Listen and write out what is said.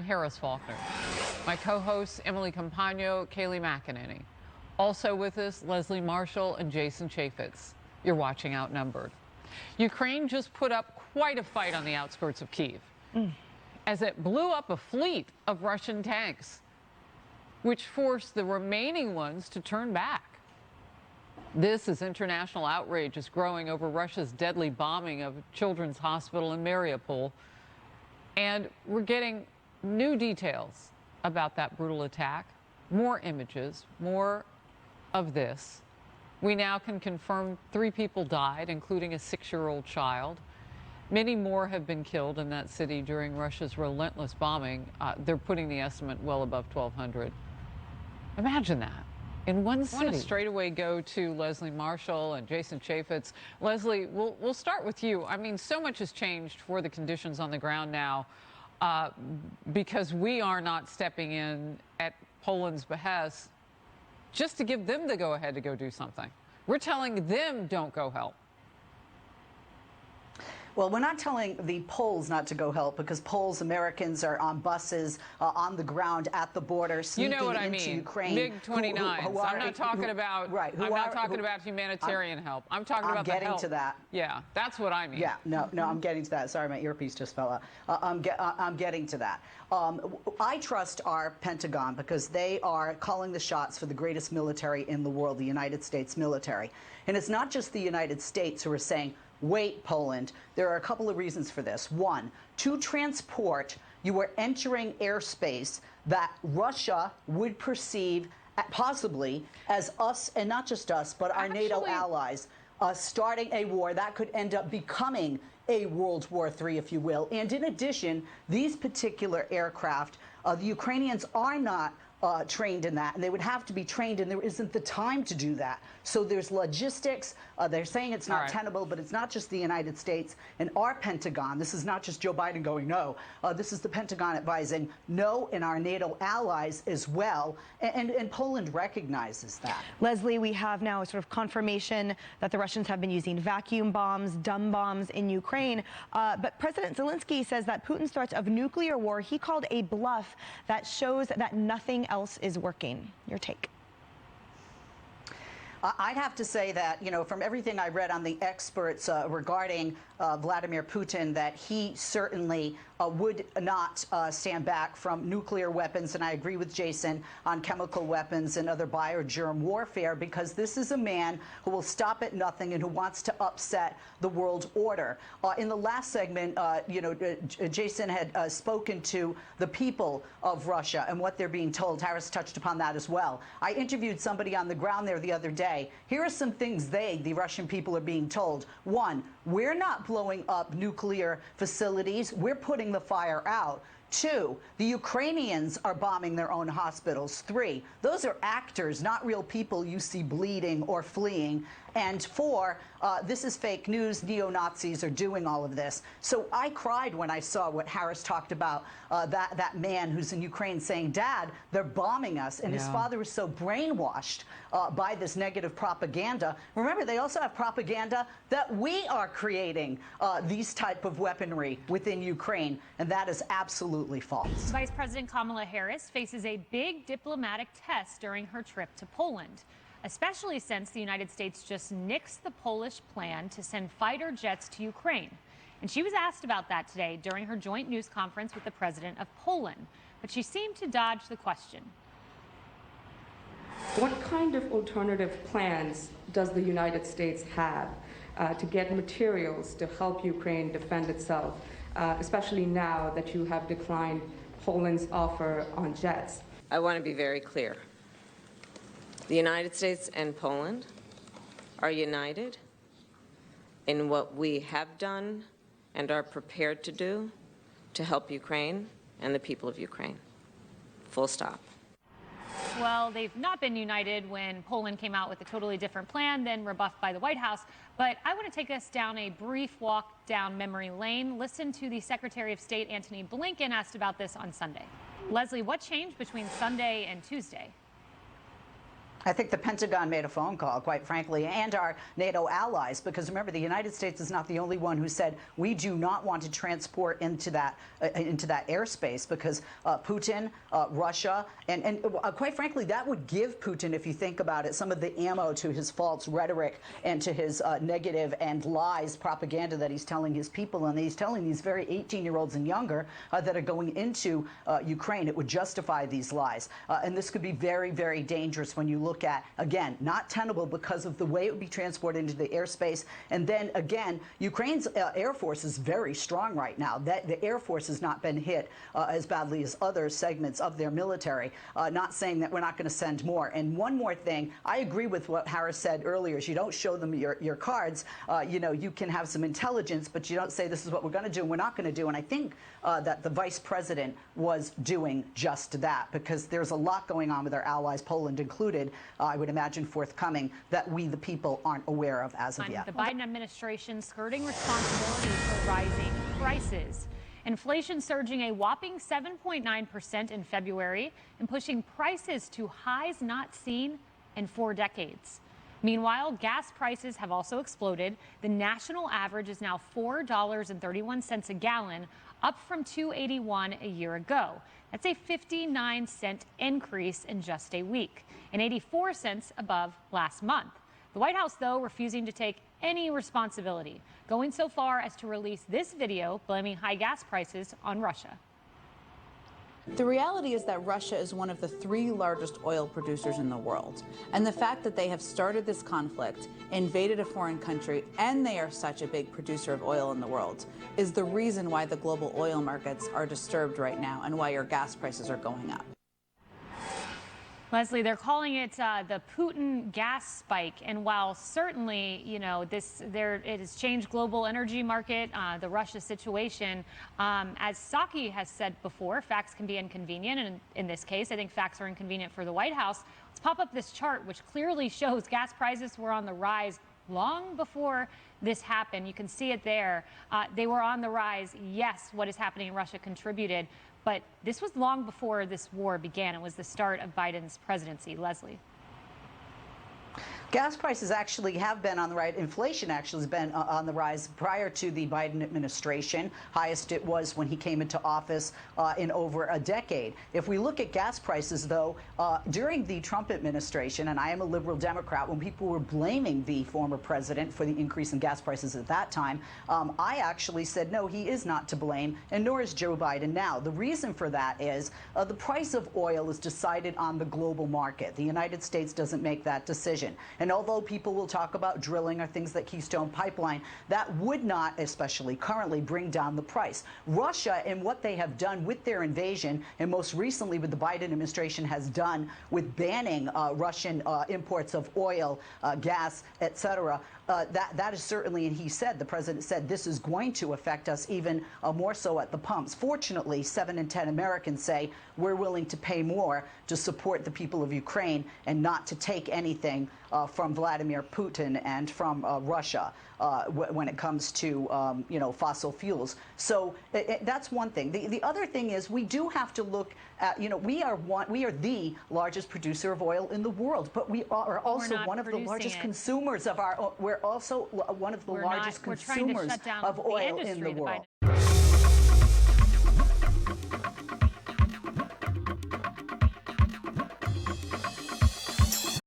Harris Faulkner. My co-hosts, Emily Campagno, Kaylee McEnany. Also with us, Leslie Marshall and Jason Chaffetz. You're watching Outnumbered. Ukraine just put up quite a fight on the outskirts of Kyiv as it blew up a fleet of Russian tanks, which forced the remaining ones to turn back. This as international outrage is growing over Russia's deadly bombing of a children's hospital in Mariupol. And we're getting new details about that brutal attack, more images, more of this. We now can confirm 3 people died, including a 6-year-old child. Many more have been killed in that city during Russia's relentless bombing. They're putting the estimate well above 1,200. Imagine that. In one city. I want to straight away go to Leslie Marshall and Jason Chaffetz. Leslie, we'll start with you. I mean, so much has changed for the conditions on the ground now because we are not stepping in at Poland's behest just to give them the go-ahead to go do something. We're telling them don't go help. Well, we're not telling the Poles not to go help because Poles, Americans are on buses on the ground at the border sneaking into Ukraine. You know what I mean? MiG-29s. I'm not talking about. Right. I'm not talking about humanitarian help. I'm talking about the help. I'm getting to that. Yeah, that's what I mean. Yeah. No. I'm getting to that. Sorry, my earpiece just fell out. I'm getting to that. I trust our Pentagon because they are calling the shots for the greatest military in the world, the United States military, and it's not just the United States who are saying, wait, Poland. There are a couple of reasons for this. One, to transport, you are entering airspace that Russia would perceive possibly as us, and not just us, but our NATO allies, starting a war that could end up becoming a World War III, if you will. And in addition, these particular aircraft, the Ukrainians are not trained in that, and they would have to be trained, and there isn't the time to do that. So there's logistics. They're saying it's not tenable, but it's not just the United States and our Pentagon. This is not just Joe Biden going no. This is the Pentagon advising no, and our NATO allies as well. And Poland recognizes that. Leslie, we have now a sort of confirmation that the Russians have been using vacuum bombs, dumb bombs in Ukraine. But President Zelensky says that Putin's threat of nuclear war he called a bluff that shows that nothing else is working. Your take? I'd have to say that, you know, from everything I read on the experts regarding Vladimir Putin, that he certainly would not stand back from nuclear weapons. And I agree with Jason on chemical weapons and other biogerm warfare, because this is a man who will stop at nothing and who wants to upset the world order. In the last segment, you know, Jason had spoken to the people of Russia and what they're being told. Harris touched upon that as well. I interviewed somebody on the ground there the other day. Here are some things the Russian people, are being told. One, we're not blowing up nuclear facilities. We're putting the fire out. 2, the Ukrainians are bombing their own hospitals. 3, those are actors, not real people you see bleeding or fleeing. And 4, this is fake news. Neo-Nazis are doing all of this. So I cried when I saw what Harris talked about, that man who's in Ukraine saying, Dad, they're bombing us. And his father was so brainwashed by this negative propaganda. Remember, they also have propaganda that we are creating these type of weaponry within Ukraine. And that is absolutely false. Vice President Kamala Harris faces a big diplomatic test during her trip to Poland, especially since the United States just nixed the Polish plan to send fighter jets to Ukraine. And she was asked about that today during her joint news conference with the president of Poland, but she seemed to dodge the question. What kind of alternative plans does the United States have to get materials to help Ukraine defend itself, especially now that you have declined Poland's offer on jets? I want to be very clear. The United States and Poland are united in what we have done and are prepared to do to help Ukraine and the people of Ukraine. Full stop. Well, they've not been united when Poland came out with a totally different plan, then rebuffed by the White House. But I want to take us down a brief walk down memory lane. Listen to the Secretary of State, Antony Blinken, asked about this on Sunday. Leslie, what changed between Sunday and Tuesday? I think the Pentagon made a phone call, quite frankly, and our NATO allies, because remember, the United States is not the only one who said we do not want to transport into that airspace, because Putin, Russia, and quite frankly, that would give Putin, if you think about it, some of the ammo to his false rhetoric and to his negative and lies propaganda that he's telling his people, and he's telling these very 18-year-olds and younger that are going into Ukraine. It would justify these lies, and this could be very, very dangerous when you look at, again, not tenable because of the way it would be transported into the airspace. And then again, Ukraine's Air Force is very strong right now. The Air Force has not been hit as badly as other segments of their military. Not saying that we're not going to send more. And one more thing, I agree with what Harris said earlier, is you don't show them your cards. You know, you can have some intelligence, but you don't say this is what we're going to do and we're not going to do. And I think that the vice president was doing just that, because there's a lot going on with our allies, Poland included, I would imagine forthcoming, that we, the people, aren't aware of as of yet. The Biden administration skirting responsibility for rising prices. Inflation surging a whopping 7.9% in February and pushing prices to highs not seen in 4 decades. Meanwhile, gas prices have also exploded. The national average is now $4.31 a gallon, up from $2.81 a year ago. That's a 59-cent increase in just a week, and 84 cents above last month. The White House, though, refusing to take any responsibility, going so far as to release this video blaming high gas prices on Russia. The reality is that Russia is one of the 3 largest oil producers in the world. And the fact that they have started this conflict, invaded a foreign country, and they are such a big producer of oil in the world is the reason why the global oil markets are disturbed right now and why your gas prices are going up. Leslie, they're calling it the Putin gas spike, and while certainly, you know, it has changed global energy market, the Russia situation, as Psaki has said before, facts can be inconvenient, and in this case, I think facts are inconvenient for the White House. Let's pop up this chart, which clearly shows gas prices were on the rise long before this happened. You can see it there. They were on the rise. Yes, what is happening in Russia contributed. But this was long before this war began. It was the start of Biden's presidency. Leslie. Gas prices actually have been on the rise. Inflation actually has been on the rise prior to the Biden administration. Highest it was when he came into office in over a decade. If we look at gas prices, though, during the Trump administration, and I am a liberal Democrat, when people were blaming the former president for the increase in gas prices at that time, I actually said, no, he is not to blame, and nor is Joe Biden now. The reason for that is the price of oil is decided on the global market. The United States doesn't make that decision. And although people will talk about drilling or things like Keystone Pipeline, that would not, especially currently, bring down the price. Russia and what they have done with their invasion, and most recently what the Biden administration has done with banning Russian imports of oil, gas, etc., that is certainly, and he said, the president said, this is going to affect us even more so at the pumps. Fortunately, 7 in 10 Americans say we're willing to pay more to support the people of Ukraine and not to take anything from Vladimir Putin and from Russia when it comes to fossil fuels. So that's one thing. The other thing is we do have to look at, we are the largest producer of oil in the world, but we are also one of the largest consumers of our. We're also one of the largest consumers of oil in the world.